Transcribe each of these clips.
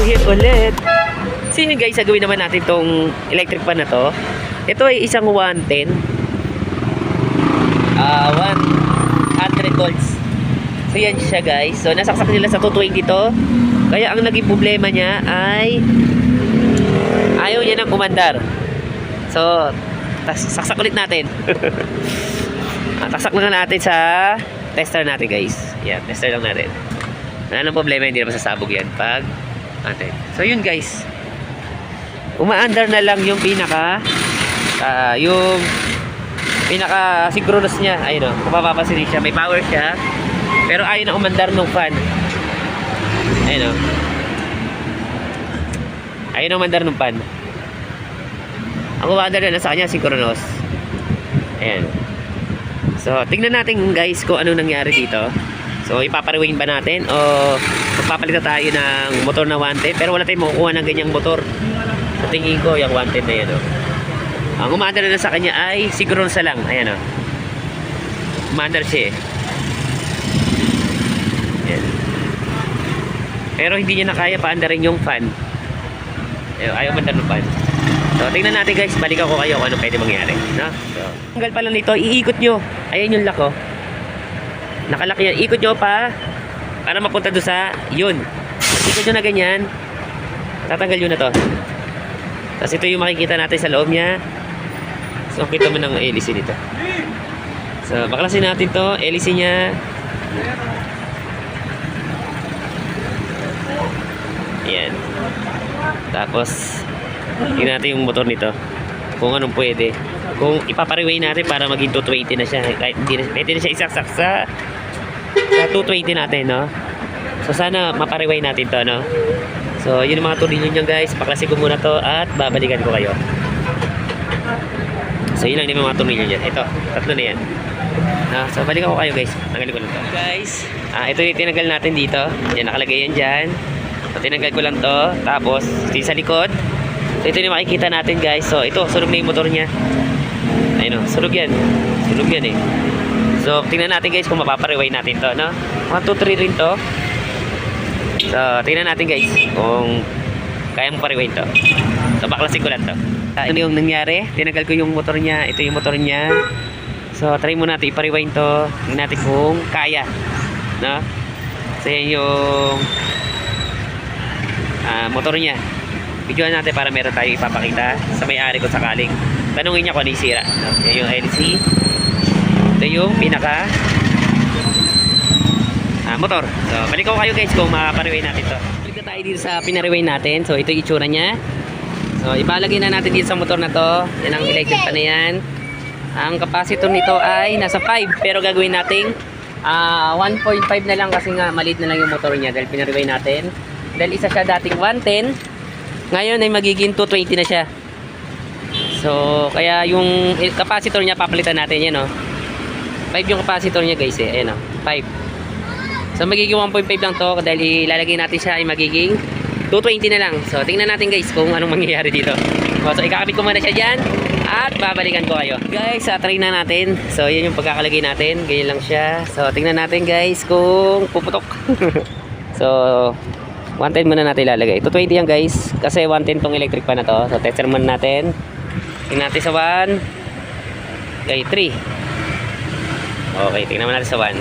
here ulit. So yun guys, gagawin naman natin tong electric fan na to. Ito ay isang 110. 100 volts. So yan siya guys. So nasaksak nila sa 220 to. Kaya ang naging problema niya ay ayaw niya nang umandar. So saksak ulit natin. Saksak lang natin sa tester natin guys. Yan, tester lang natin. Wala nang problema, hindi na masasabog yan pag natin. So yun guys, umaandar na lang yung pinaka synchronous niya. Ayun o, kung mapapasin siya, may power siya, pero ayaw na umandar ng fan. Ayun o, ayaw na umandar ng fan. Ang umaandar na sa kanya synchronous. Ayan. So tingnan natin guys kung ano nangyari dito. So ipapariwain ba natin o magpapalitan tayo ng motor na 110, pero wala tayong makukuha ng ganyang motor. Sa tingin ko yung 110 na yan o. Ang umaandar na sa kanya ay synchronous na lang. Ayan o, umaandar siya eh. Ayan. Pero hindi niya na kaya paandarin yung fan. Ayaw mandar ng fan. So tingnan natin guys, balikan ko kayo kung ano pwede mangyari, no? So tanggal pala nito, iikot nyo. Ayan yung lock oh. Nakalaki yan, ikot nyo pa para mapunta doon sa yun. Ikot nyo na ganyan, tatanggal nyo na to. Tapos ito yung makikita natin sa loob nya. So kita mo ng LEC nito. So baklasin natin to, LEC nya. Ayan. Tapos tingnan natin yung motor nito, kung anong pwede. Kung ipapariway natin para maging 220 na siya, kahit hindi na, pwede na siya isaksak sa 220 natin, no? So sana mapariway natin to, no? So yun yung mga tuloy nyo guys. Paklase ko muna to at babalikan ko kayo. So yun lang yung mga tuloy nyo dyan. Ito, tatlo na yan, no? So balikan ko kayo guys. Tanggalin ko lang to guys. Ito yung tinanggal natin dito. Yan, nakalagay yan dyan. So tinanggal ko lang to. Tapos ito sa likod. So ito yung makikita natin guys. So ito, sunog na yung motor nya. Ayun o, sunog yan. Sunog yan eh. So tingnan natin guys kung mapapariway natin to, no? 1, 2, 3 rin to. So tingnan natin guys kung kaya mo pariwayin to. So baklasin ko lang to. Ano yung nangyari? Tinanggal ko yung motor nya. Ito yung motor nya. So try mo natin ipariwayin to. Tingnan natin kung kaya, no? So yan yung motor nya. Videoan natin para meron tayo ipapakita sa may-ari kung sakaling tanungin niya kung ano yung sira, no? Yan yung LC. Ito yung pinaka motor. So balik ko kayo guys kung mapariway natin to. Balik na tayo dito sa pinariway natin. So ito yung itsura nya. So ipalagay na natin dito sa motor na to. Yan ang electric pa na yan. Ang capacitor nito ay nasa 5, pero gagawin nating 1.5 na lang kasi nga maliit na lang yung motor nya dahil pinariway natin. Dahil isa siya dating 110, ngayon ay magiging 220 na siya. So kaya yung capacitor niya papalitan natin yan, no? 5 yung capacitor niya guys eh. Ayan o, 5. So magiging 1.5 lang to dahil ilalagay natin siya ay magiging 220 na lang. So tingnan natin guys kung anong mangyayari dito. So ikakabit ko muna siya dyan at babalikan ko kayo guys. Try na natin. So yun yung pagkakalagay natin, ganyan lang siya. So tingnan natin guys kung puputok. So 110 muna natin ilalagay. 220 yan guys kasi 110 tong electric pan na to. So tester muna natin. Tingnan natin sa 1. Okay, 3. Okay, tingnan natin sa 1.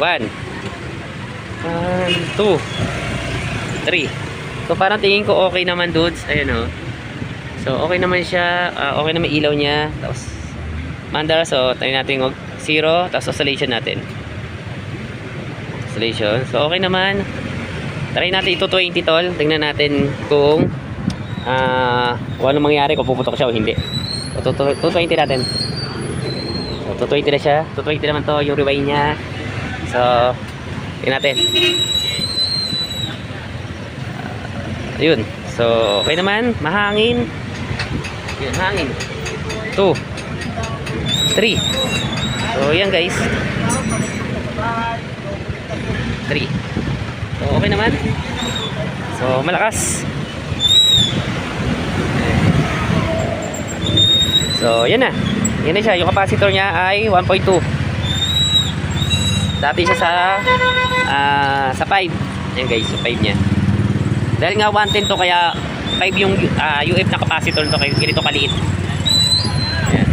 1 2 3. So parang tingin ko okay naman dudes. Ayan o. So okay naman siya. Okay naman ilaw niya. Tapos mandar. So tayo natin 0. Tapos oscillation natin. Oscillation. So okay naman. Try natin ito 20 tol. Tingnan natin kung kung ano mangyari, kung puputok siya o hindi. So 220 natin. So 220 na siya. 220 naman to yung rewind niya. So tingnan natin. Ayun. So okay naman. Mahangin. Yun, hangin. 2 3. So yan guys. 3. So okay naman. So malakas. So yan na. Yan na siya. Yung capacitor niya ay 1.2. Dati siya sa 5. Ayan guys, sa 5 niya. Dahil nga 110 to, kaya 5 yung UF na capacitor to, kaya ganito kaliit. Ayan.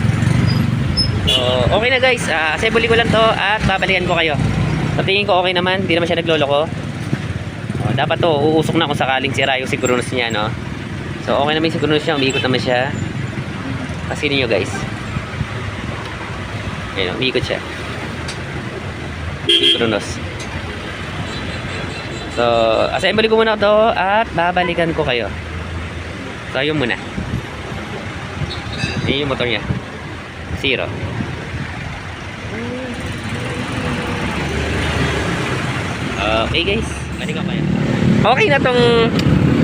So, okay na guys. Assemble ko lang to at babalikan ko kayo. So, tingin ko okay naman. Hindi naman siya nagloloko. Dapat to, uusok na kung sakaling sira yung siguranos niya, no? So, okay naman yung siguranos niya. Umiikot naman siya. Pasinin nyo guys. Ayan, umiikot siya. Siguranos. So, assemble ko muna to at babalikan ko kayo. So, yun muna. Yun yung motor niya. 0. Okay guys. Balikan ko kayo. Okay na tong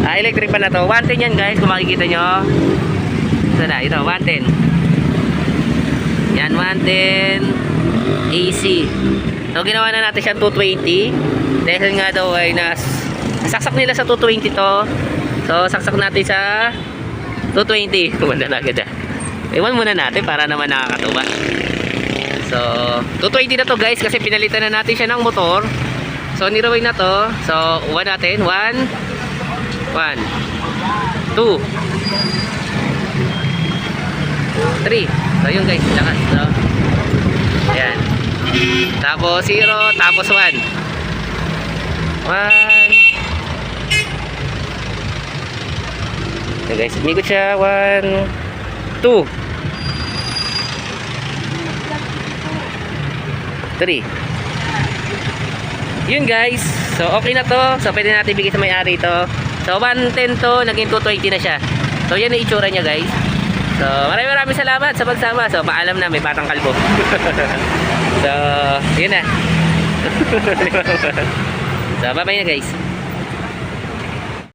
electric pan na to. 110 yan guys, kung makikita nyo. Ito na, ito 110. Yan 110 AC. So ginawa na natin siya 220. Dahil nga daw ay saksak nila sa 220 to. So saksak natin sa 220. Kumanda na agad ah. Iwan muna natin para naman nakakatuwa. So 220 na to guys, kasi pinalitan na natin siya ng motor. So niraway na to. So uwan natin. 1 2 3. So yun guys, lakas. So ayan. Tapos 0, tapos 1. 1. So guys, umikot siya. 1 2 3. Yun guys. So okay na to. So pwede natin bigay sa may-ari to. So 110 to, naging 220 na siya. So yan ang itsura niya guys. So maraming salamat sa pagsama. So paalam na, may batang kalbo. So yun na. So bye bye na guys.